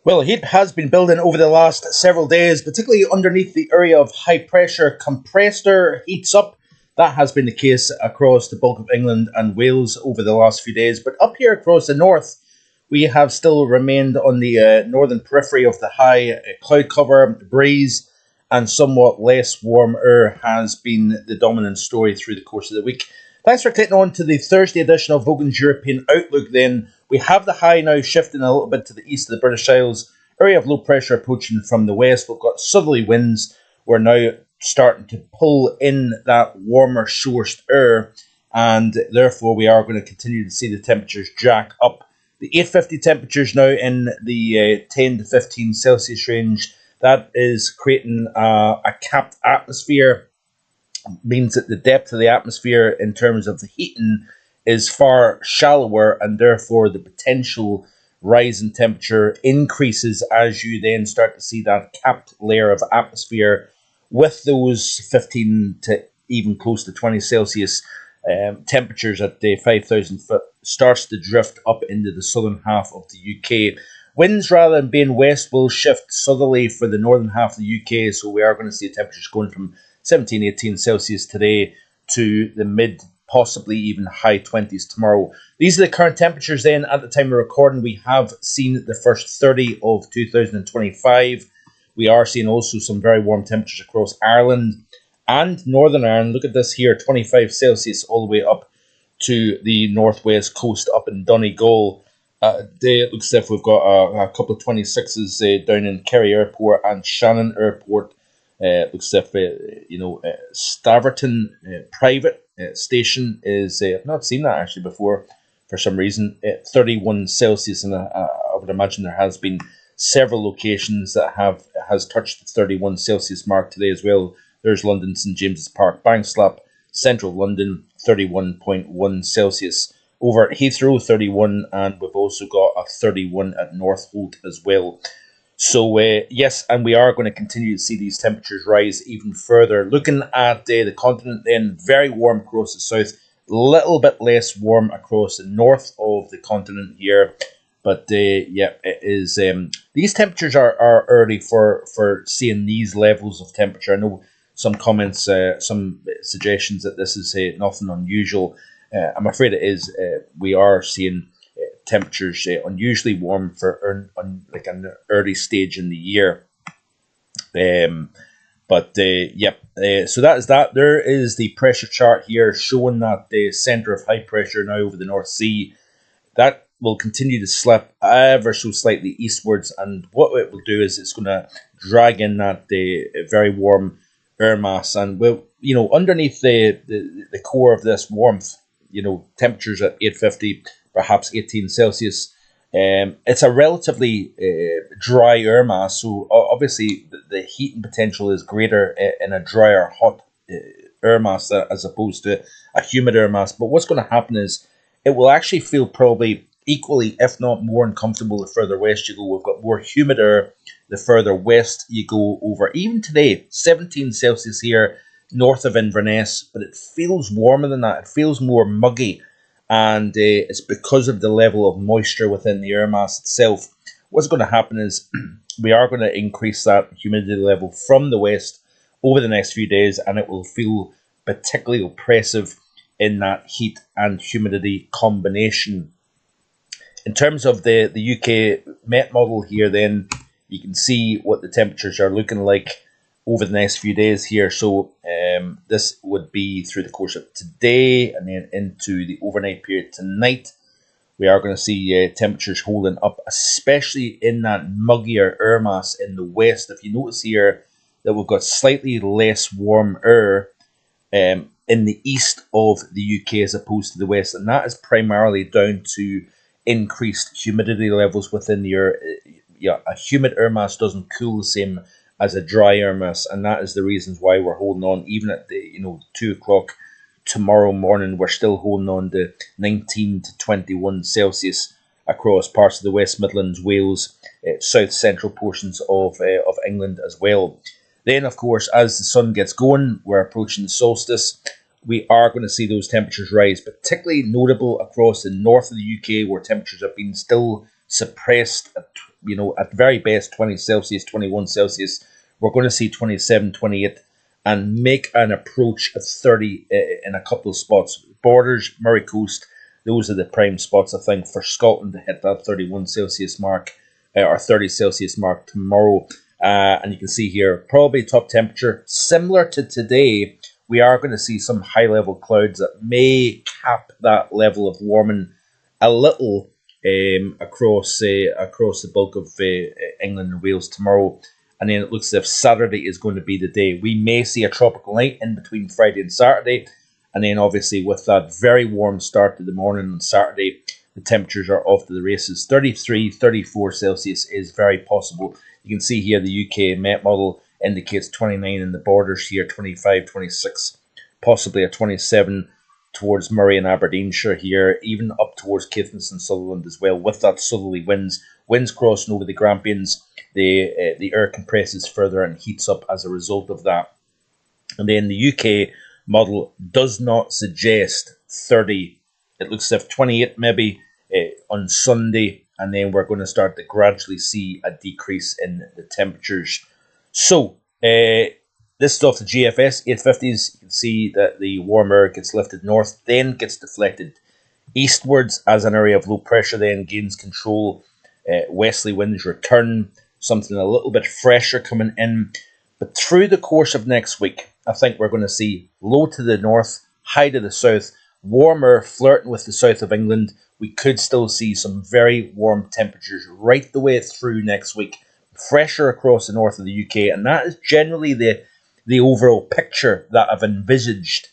Well, heat has been building over the last several days, particularly underneath the area of high pressure. Compressed air heats up. That has been the case across the bulk of England and Wales over the last few days. But up here across the north, we have still remained on the northern periphery of the high cloud cover, breeze, and somewhat less warm air has been the dominant story through the course of the week. Thanks for clicking on to the Thursday edition of Vogan's European Outlook then. We have the high now shifting a little bit to the east of the British Isles. Area of low pressure approaching from the west. We've got southerly winds. We're now starting to pull in that warmer sourced air, and therefore we are going to continue to see the temperatures jack up. The 850 temperatures now in the 10 to 15 Celsius range. That is creating a capped atmosphere. Means that the depth of the atmosphere in terms of the heating is far shallower, and therefore the potential rise in temperature increases as you then start to see that capped layer of atmosphere with those 15 to even close to 20 Celsius temperatures at the 5,000 foot starts to drift up into the southern half of the UK. Winds, rather than being west, will shift southerly for the northern half of the UK, so we are going to see temperatures going from 17, 18 Celsius today to the mid, possibly even high 20s tomorrow. These are the current temperatures then. At the time of recording, we have seen the first 30 of 2025. We are seeing also some very warm temperatures across Ireland and Northern Ireland. Look at this here, 25 Celsius all the way up to the northwest coast up in Donegal. It looks as if we've got a couple of 26s down in Kerry Airport and Shannon Airport. Looks as if, Staverton private station is, I've not seen that actually before for some reason, 31 Celsius, and I would imagine there has been several locations that has touched the 31 Celsius mark today as well. There's London St James's Park, Bankslap, Central London, 31.1 Celsius. Over at Heathrow, 31, and we've also got a 31 at Northolt as well. So, yes, and we are going to continue to see these temperatures rise even further. Looking at the continent then, very warm across the south, a little bit less warm across the north of the continent here. But, yeah, it is. These temperatures are early for seeing these levels of temperature. I know some comments, some suggestions that this is nothing unusual. I'm afraid it is. We are seeing temperatures unusually warm for like an early stage in the year. Yep. So that is that. There is the pressure chart here showing that the centre of high pressure now over the North Sea. That will continue to slip ever so slightly eastwards, and what it will do is it's going to drag in that very warm air mass, and underneath the core of this warmth, temperatures at 850, perhaps 18 Celsius. It's a relatively dry air mass, so obviously the heating potential is greater in a drier, hot air mass as opposed to a humid air mass. But what's going to happen is it will actually feel probably equally, if not more uncomfortable, the further west you go. We've got more humid air the further west you go over. Even today, 17 Celsius here north of Inverness, but it feels warmer than that. It feels more muggy, and it's because of the level of moisture within the air mass itself. What's going to happen is we are going to increase that humidity level from the west over the next few days, and it will feel particularly oppressive in that heat and humidity combination. In terms of the UK Met model here, then you can see what the temperatures are looking like over the next few days here. So this would be through the course of today and then into the overnight period tonight. We are going to see temperatures holding up, especially in that muggier air mass in the west. If you notice here that we've got slightly less warm air in the east of the UK as opposed to the west, and that is primarily down to increased humidity levels within the air. A humid air mass doesn't cool the same as a dry air mass, and that is the reasons why we're holding on. Even at the 2 o'clock tomorrow morning, we're still holding on to 19 to 21 Celsius across parts of the West Midlands, Wales, south central portions of England as well. Then, of course, as the sun gets going, we're approaching the solstice. We are going to see those temperatures rise, particularly notable across the north of the UK, where temperatures have been still suppressed at at the very best 20 Celsius, 21 Celsius. We're going to see 27, 28, and make an approach of 30 in a couple of spots. Borders, Murray Coast, those are the prime spots, I think, for Scotland to hit that 31 Celsius mark or 30 Celsius mark tomorrow. And you can see here, probably top temperature similar to today. We are going to see some high-level clouds that may cap that level of warming a little across the bulk of England and Wales tomorrow. And then it looks as if Saturday is going to be the day. We may see a tropical night in between Friday and Saturday. And then obviously with that very warm start to the morning on Saturday, the temperatures are off to the races. 33, 34 Celsius is very possible. You can see here the UK Met model indicates 29 in the borders here, 25, 26, possibly a 27 towards Murray and Aberdeenshire here, even up towards Caithness and Sutherland as well, with that southerly winds crossing over the Grampians. The air compresses further and heats up as a result of that. And then the UK model does not suggest 30. It looks as if 28 maybe on Sunday, and then we're going to start to gradually see a decrease in the temperatures. So, this is off the GFS 850s. You can see that the warm air gets lifted north, then gets deflected eastwards as an area of low pressure then gains control. Westerly winds return, something a little bit fresher coming in. But through the course of next week, I think we're going to see low to the north, high to the south, warmer flirting with the south of England. We could still see some very warm temperatures right the way through next week. Fresher across the north of the UK, and that is generally the overall picture that I've envisaged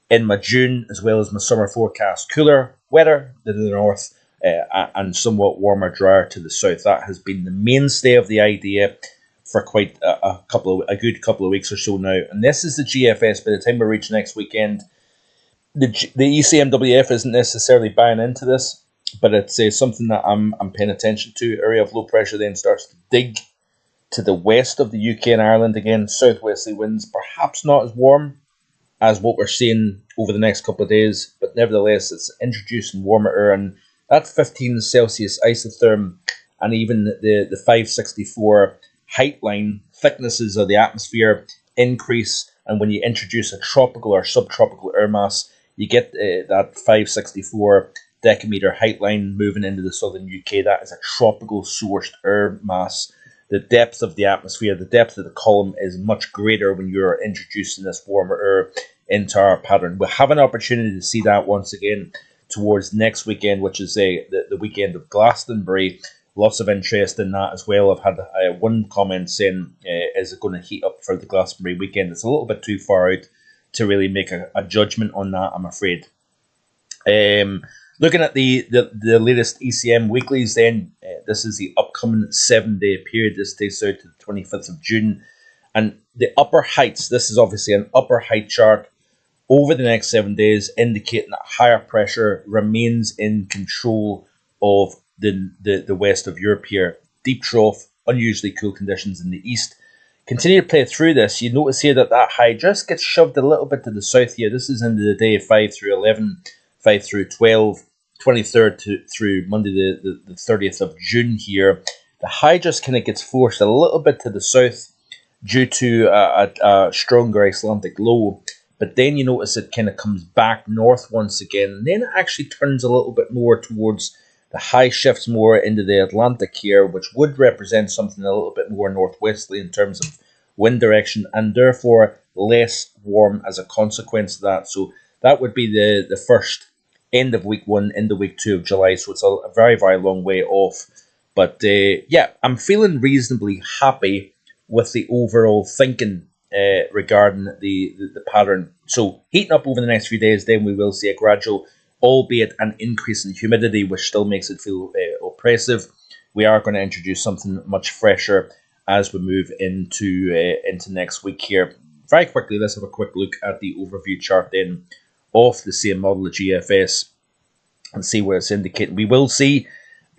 in my June as well as my summer forecast. Cooler, wetter to the north, and somewhat warmer, drier to the south. That has been the mainstay of the idea for quite a good couple of weeks or so now. And this is the GFS. By the time we reach next weekend, the ECMWF isn't necessarily buying into this, but it's something that I'm paying attention to. Area of low pressure then starts to dig to the west of the UK and Ireland again. Southwesterly winds, perhaps not as warm as what we're seeing over the next couple of days, but nevertheless, it's introducing warmer air, and that 15 Celsius isotherm and even the 564 height line thicknesses of the atmosphere increase. And when you introduce a tropical or subtropical air mass, you get that 564 decameter height line moving into the southern UK. That is a tropical sourced air mass. The depth of the atmosphere, the depth of the column is much greater when you're introducing this warmer air into our pattern. We'll have an opportunity to see that once again towards next weekend, which is the weekend of Glastonbury. Lots of interest in that as well. I've had one comment saying, is it going to heat up for the Glastonbury weekend? It's a little bit too far out to really make a judgment on that, I'm afraid. Looking at the latest ECM weeklies then, this is the upcoming 7-day period. This takes out to the 25th of June. And the upper heights, this is obviously an upper height chart over the next 7 days, indicating that higher pressure remains in control of the west of Europe here. Deep trough, unusually cool conditions in the east. Continue to play through this. You notice here that high just gets shoved a little bit to the south here. This is into the day 5 through 11, 5 through 12, 23rd through Monday the 30th of June here. The high just kind of gets forced a little bit to the south due to a stronger Icelandic low. But then you notice it kind of comes back north once again. And then it actually turns a little bit more towards the high, shifts more into the Atlantic here, which would represent something a little bit more northwesterly in terms of wind direction, and therefore less warm as a consequence of that. So that would be the first end of week 1, end of week 2 of July. So it's a very, very long way off. But yeah, I'm feeling reasonably happy with the overall thinking regarding the pattern. So heating up over the next few days, then we will see a gradual, albeit an increase in humidity, which still makes it feel oppressive. We are going to introduce something much fresher as we move into next week here. Very quickly, let's have a quick look at the overview chart then of the same model, the GFS, and see where it's indicating. We will see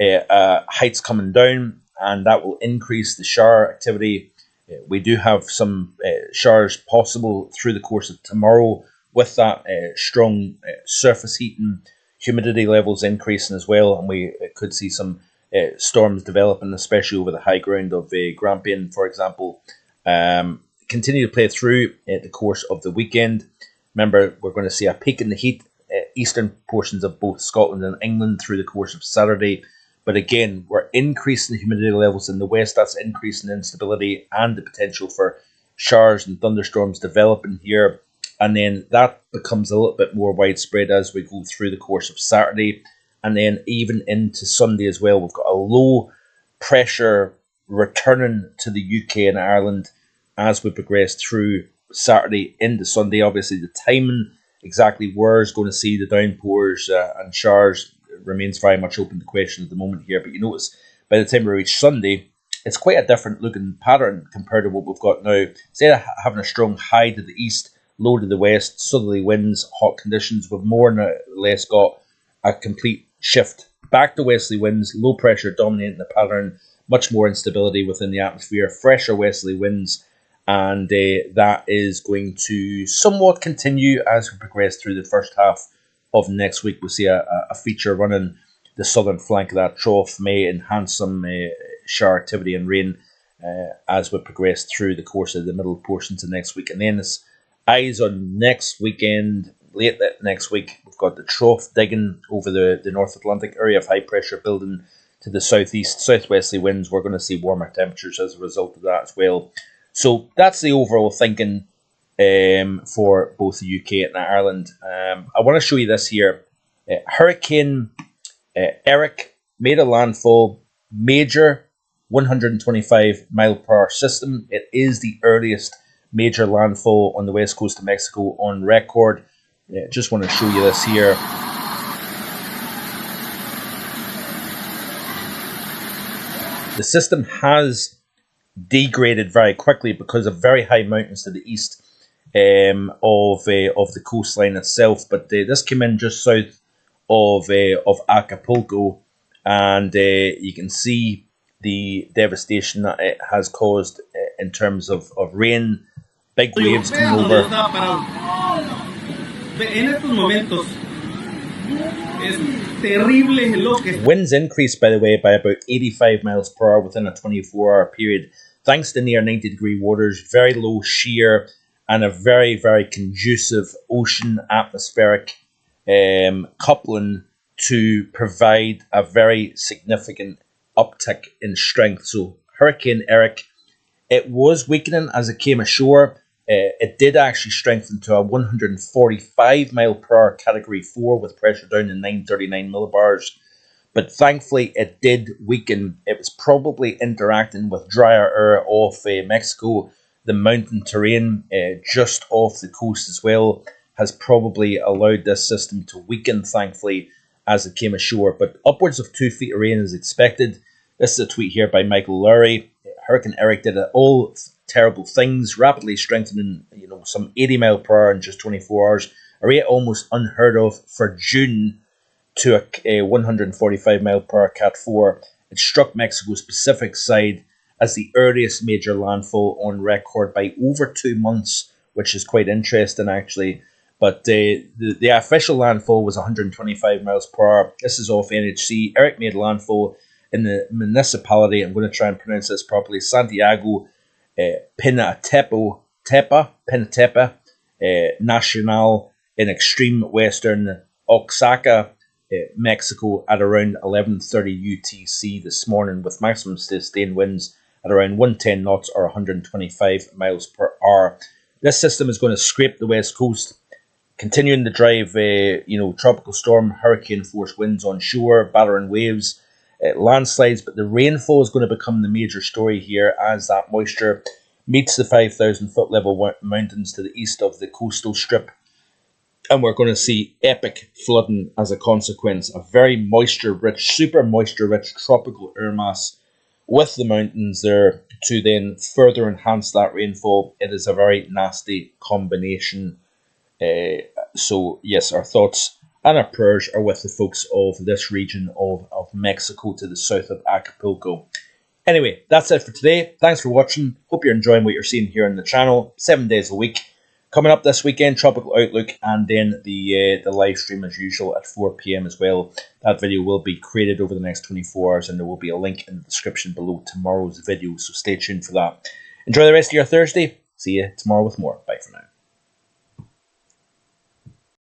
heights coming down, and that will increase the shower activity. We do have some showers possible through the course of tomorrow, with that strong surface heating, humidity levels increasing as well, and we could see some storms developing, especially over the high ground of Grampian, for example, continue to play through the course of the weekend. Remember, we're going to see a peak in the heat, eastern portions of both Scotland and England through the course of Saturday. But again, we're increasing the humidity levels in the west. That's increasing instability and the potential for showers and thunderstorms developing here. And then that becomes a little bit more widespread as we go through the course of Saturday. And then even into Sunday as well, we've got a low pressure returning to the UK and Ireland as we progress through Saturday into Sunday. Obviously, the timing, exactly where is going to see the downpours and showers remains very much open to question at the moment here. But you notice by the time we reach Sunday, it's quite a different looking pattern compared to what we've got now. Instead of having a strong high to the east, low to the west, southerly winds, hot conditions, we've more or less got a complete shift back to westerly winds, low pressure dominating the pattern, much more instability within the atmosphere, fresher westerly winds, and that is going to somewhat continue as we progress through the first half of next week. We'll see a feature running the southern flank of that trough, may enhance some shower activity and rain as we progress through the course of the middle portions of next week. And then it's eyes on next weekend, late next week. We've got the trough digging over the North Atlantic area of high pressure building to the southeast, southwesterly winds. We're going to see warmer temperatures as a result of that as well. So that's the overall thinking for both the UK and Ireland. I want to show you this here. Hurricane Erick made a landfall, major 125 mile per hour system. It is the earliest major landfall on the west coast of Mexico on record. Just want to show you this here. The system has degraded very quickly because of very high mountains to the east of the coastline itself. But this came in just south of Acapulco, and you can see the devastation that it has caused in terms of rain, big waves coming over. Winds increased, by the way, by about 85 miles per hour within a 24-hour period, thanks to near 90-degree waters, very low shear, and a very, very conducive ocean atmospheric coupling to provide a very significant uptick in strength. So Hurricane Erick, it was weakening as it came ashore. It did actually strengthen to a 145 mile per hour category 4 with pressure down to 939 millibars. But thankfully, it did weaken. It was probably interacting with drier air off Mexico. The mountain terrain just off the coast as well has probably allowed this system to weaken, thankfully, as it came ashore. But upwards of 2 feet of rain is expected. This is a tweet here by Michael Lowry. Hurricane Erick did all terrible things, rapidly strengthening, some 80 mile per hour in just 24 hours, a rate almost unheard of for June, to a 145 mile per hour Cat 4. It struck Mexico's Pacific side as the earliest major landfall on record by over 2 months, which is quite interesting actually. But the official landfall was 125 miles per hour. This is off NHC. Erick made landfall in the municipality, I'm going to try and pronounce this properly, Santiago Pinatepa Nacional in extreme western Oaxaca, Mexico, at around 11:30 UTC this morning, with maximum sustained winds at around 110 knots or 125 miles per hour. This system is going to scrape the west coast, continuing to drive tropical storm, hurricane force winds on shore, battering waves, landslides. But the rainfall is going to become the major story here as that moisture meets the 5,000 foot level mountains to the east of the coastal strip. And we're going to see epic flooding as a consequence. A very moisture-rich, super moisture-rich tropical air mass with the mountains there to then further enhance that rainfall. It is a very nasty combination. So, yes, our thoughts and our prayers are with the folks of this region of Mexico to the south of Acapulco. Anyway, that's it for today. Thanks for watching. Hope you're enjoying what you're seeing here on the channel. 7 days a week. Coming up this weekend, Tropical Outlook, and then the live stream as usual at 4 p.m. as well. That video will be created over the next 24 hours, and there will be a link in the description below tomorrow's video, so stay tuned for that. Enjoy the rest of your Thursday. See you tomorrow with more. Bye for now.